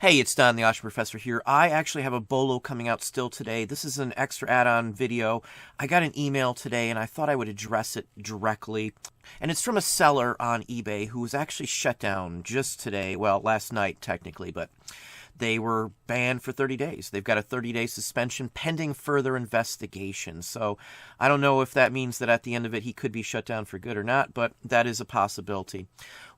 Hey, it's Don the Auction Professor here. I actually have a bolo coming out still today. This is an extra add-on video. I got an email today and I thought I would address it directly. And it's from a seller on eBay who was actually shut down just today. Well, last night technically, but they were banned for 30 days. They've got a 30-day suspension pending further investigation. So I don't know if that means that at the end of it he could be shut down for good or not, but that is a possibility.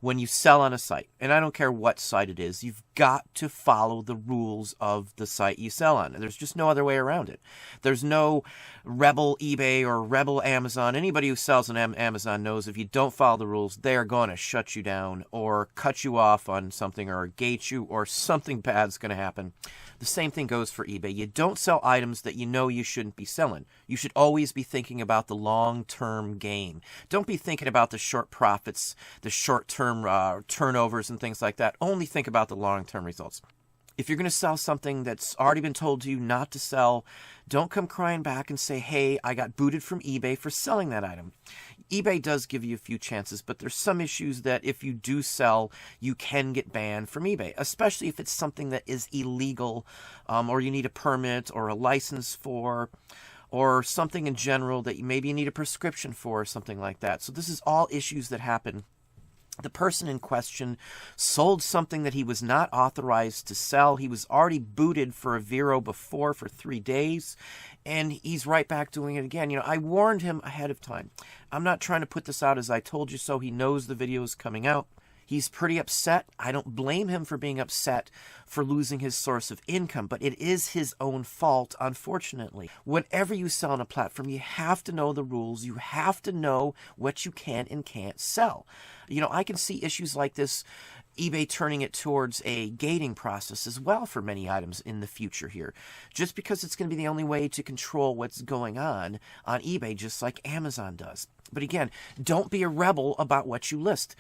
When you sell on a site, and I don't care what site it is, you've got to follow the rules of the site you sell on. There's just no other way around it. There's no rebel eBay or rebel Amazon. Anybody who sells on Amazon knows if you don't follow the rules, they're going to shut you down or cut you off on something or gate you or something bad's going to happen. The same thing goes for eBay. You don't sell items that you know you shouldn't be selling. You should always be thinking about the long-term game. Don't be thinking about the short profits, the short-term turnovers and things like that. Only think about the long-term results. If you're going to sell something that's already been told to you not to sell, don't come crying back and say, hey, I got booted from eBay for selling that item. eBay does give you a few chances, but there's some issues that if you do sell, you can get banned from eBay, especially if it's something that is illegal or you need a permit or a license for, or something in general that maybe you need a prescription for or something like that. So this is all issues that happen. The person in question sold something that he was not authorized to sell. He was already booted for a Vero before for 3 days, and he's right back doing it again. You know, I warned him ahead of time. I'm not trying to put this out as I told you so. He knows the video is coming out. He's pretty upset. I don't blame him for being upset for losing his source of income, but it is his own fault, unfortunately. Whenever you sell on a platform, you have to know the rules. You have to know what you can and can't sell. You know, I can see issues like this, eBay turning it towards a gating process as well for many items in the future here. Just because it's going to be the only way to control what's going on eBay, just like Amazon does. But again, don't be a rebel about what you list.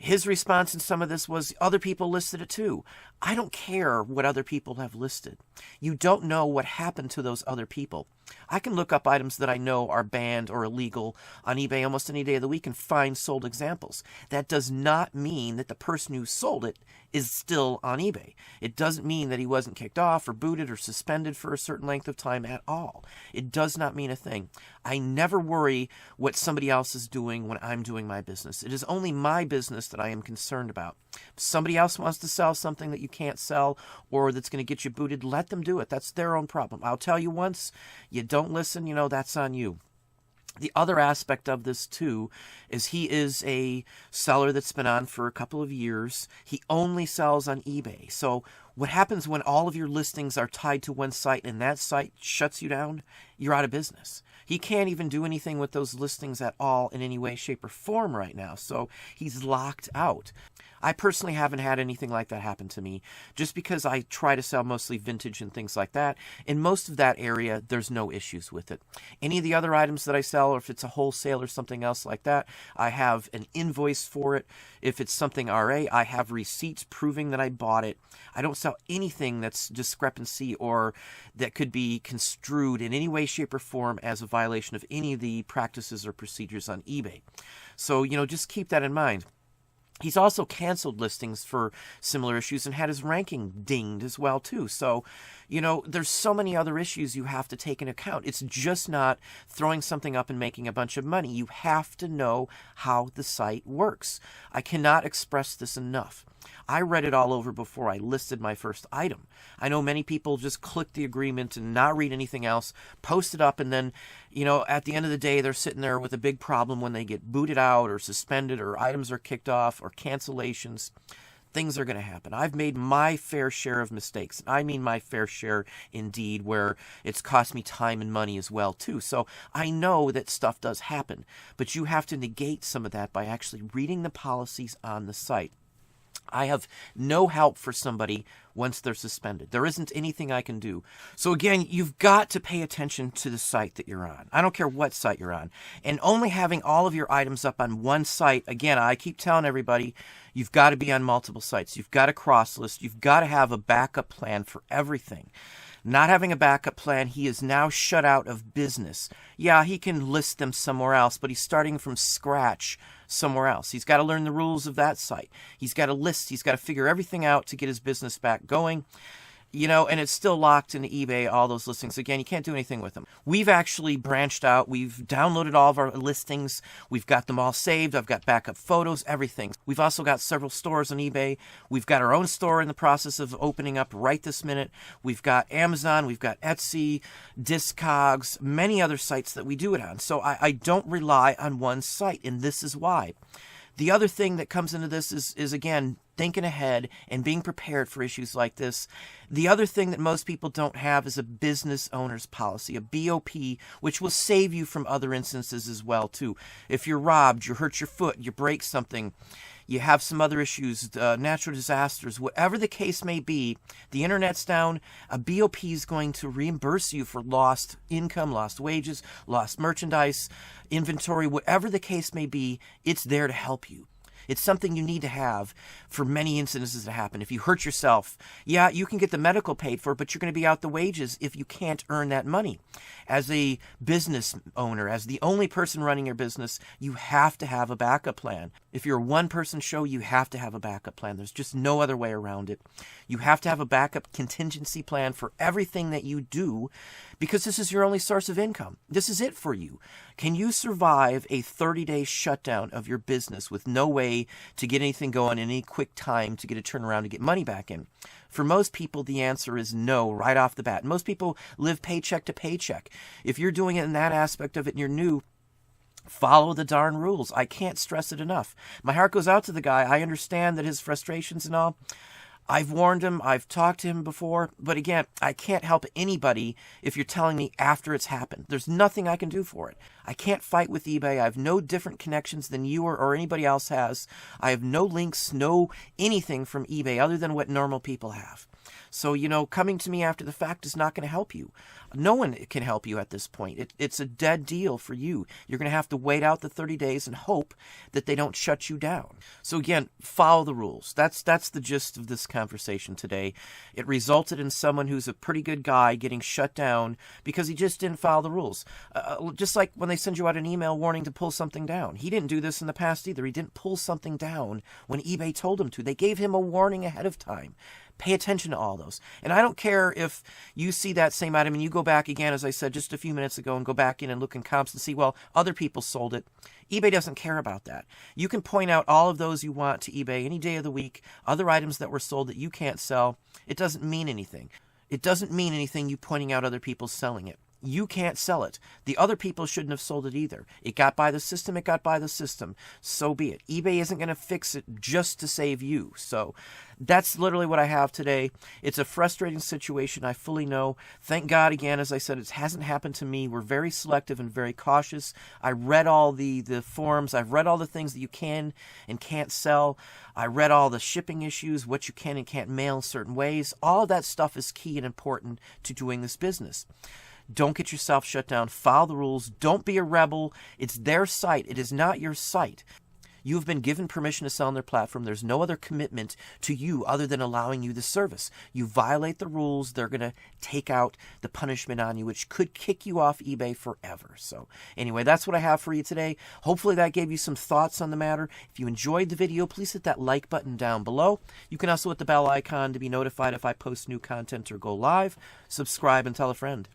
His response in some of this was other people listed it too. I don't care what other people have listed. You don't know what happened to those other people. I can look up items that I know are banned or illegal on eBay almost any day of the week and find sold examples. That does not mean that the person who sold it is still on eBay. It doesn't mean that he wasn't kicked off or booted or suspended for a certain length of time at all. It does not mean a thing. I never worry what somebody else is doing when I'm doing my business. It is only my business that I am concerned about. If somebody else wants to sell something that you can't sell or that's going to get you booted, let them do it. That's their own problem. I'll tell you once, you don't listen, you know, that's on you. The other aspect of this, too, is he is a seller that's been on for a couple of years. He only sells on eBay. So what happens when all of your listings are tied to one site and that site shuts you down? You're out of business. He can't even do anything with those listings at all in any way, shape, or form right now. So he's locked out. I personally haven't had anything like that happen to me just because I try to sell mostly vintage and things like that. In most of that area, there's no issues with it. Any of the other items that I sell, or if it's a wholesale or something else like that, I have an invoice for it. If it's something RA, I have receipts proving that I bought it. I don't sell anything that's discrepancy or that could be construed in any way, shape, or form as a violation of any of the practices or procedures on eBay. So, you know, just keep that in mind. He's also canceled listings for similar issues and had his ranking dinged as well, too. So, you know, there's so many other issues you have to take into account. It's just not throwing something up and making a bunch of money. You have to know how the site works. I cannot express this enough. I read it all over before I listed my first item. I know many people just click the agreement and not read anything else, post it up, and then, you know, at the end of the day, they're sitting there with a big problem when they get booted out or suspended or items are kicked off or cancellations. Things are going to happen. I've made my fair share of mistakes. I mean my fair share indeed, where it's cost me time and money as well too. So I know that stuff does happen, but you have to negate some of that by actually reading the policies on the site. I have no help for somebody once they're suspended. There isn't anything I can do. So again, you've got to pay attention to the site that you're on. I don't care what site you're on. And only having all of your items up on one site, again, I keep telling everybody, you've got to be on multiple sites. You've got to cross list. You've got to have a backup plan for everything. Not having a backup plan, he is now shut out of business. Yeah, he can list them somewhere else, but he's starting from scratch somewhere else. He's got to learn the rules of that site. He's got to list. He's got to figure everything out to get his business back going. And it's still locked into eBay, all those listings. Again, you can't do anything with them. We've actually branched out. We've downloaded all of our listings. We've got them all saved. I've got backup photos, everything. We've also got several stores on eBay. We've got our own store in the process of opening up right this minute. We've got Amazon. We've got Etsy, Discogs, many other sites that we do it on. So I don't rely on one site, and this is why. The other thing that comes into this is again, thinking ahead and being prepared for issues like this. The other thing that most people don't have is a business owner's policy, a BOP, which will save you from other instances as well, too. If you're robbed, you hurt your foot, you break something, you have some other issues, natural disasters, whatever the case may be, the internet's down, a BOP is going to reimburse you for lost income, lost wages, lost merchandise, inventory, whatever the case may be, it's there to help you. It's something you need to have for many incidences to happen. If you hurt yourself, yeah, you can get the medical paid for, but you're going to be out the wages if you can't earn that money. As a business owner, as the only person running your business, you have to have a backup plan. If you're a one-person show, you have to have a backup plan. There's just no other way around it. You have to have a backup contingency plan for everything that you do because this is your only source of income. This is it for you. Can you survive a 30-day shutdown of your business with no way to get anything going in any quick time to get a turnaround to get money back in? For most people, the answer is no right off the bat. Most people live paycheck to paycheck. If you're doing it in that aspect of it and you're new, follow the darn rules. I can't stress it enough. My heart goes out to the guy. I understand that his frustrations and all. I've warned him. I've talked to him before. But again, I can't help anybody if you're telling me after it's happened. There's nothing I can do for it. I can't fight with eBay. I have no different connections than you or anybody else has. I have no links, no anything from eBay other than what normal people have. So, coming to me after the fact is not going to help you. No one can help you at this point. It's a dead deal for you. You're going to have to wait out the 30 days and hope that they don't shut you down. So again, follow the rules. That's the gist of this conversation today. It resulted in someone who's a pretty good guy getting shut down because he just didn't follow the rules. Just like when they send you out an email warning to pull something down. He didn't do this in the past either. He didn't pull something down when eBay told him to. They gave him a warning ahead of time. Pay attention to all those. And I don't care if you see that same item and you go back again, as I said just a few minutes ago, and go back in and look in comps and see, well, other people sold it. eBay doesn't care about that. You can point out all of those you want to eBay any day of the week, other items that were sold that you can't sell. It doesn't mean anything. It doesn't mean anything you pointing out other people selling it. You can't sell it. The other people shouldn't have sold it either. It got by the system. It got by the system. So be it. eBay isn't going to fix it just to save you. So that's literally what I have today. It's a frustrating situation. I fully know. Thank God, again, as I said, it hasn't happened to me. We're very selective and very cautious. I read all the forums. I've read all the things that you can and can't sell. I read all the shipping issues, what you can and can't mail in certain ways. All of that stuff is key and important to doing this business. Don't get yourself shut down. Follow the rules. Don't be a rebel. It's their site. It is not your site. You have been given permission to sell on their platform. There's no other commitment to you other than allowing you the service. You violate the rules, they're going to take out the punishment on you, which could kick you off eBay forever. So anyway, that's what I have for you today. Hopefully that gave you some thoughts on the matter. If you enjoyed the video, please hit that like button down below. You can also hit the bell icon to be notified if I post new content or go live. Subscribe and tell a friend.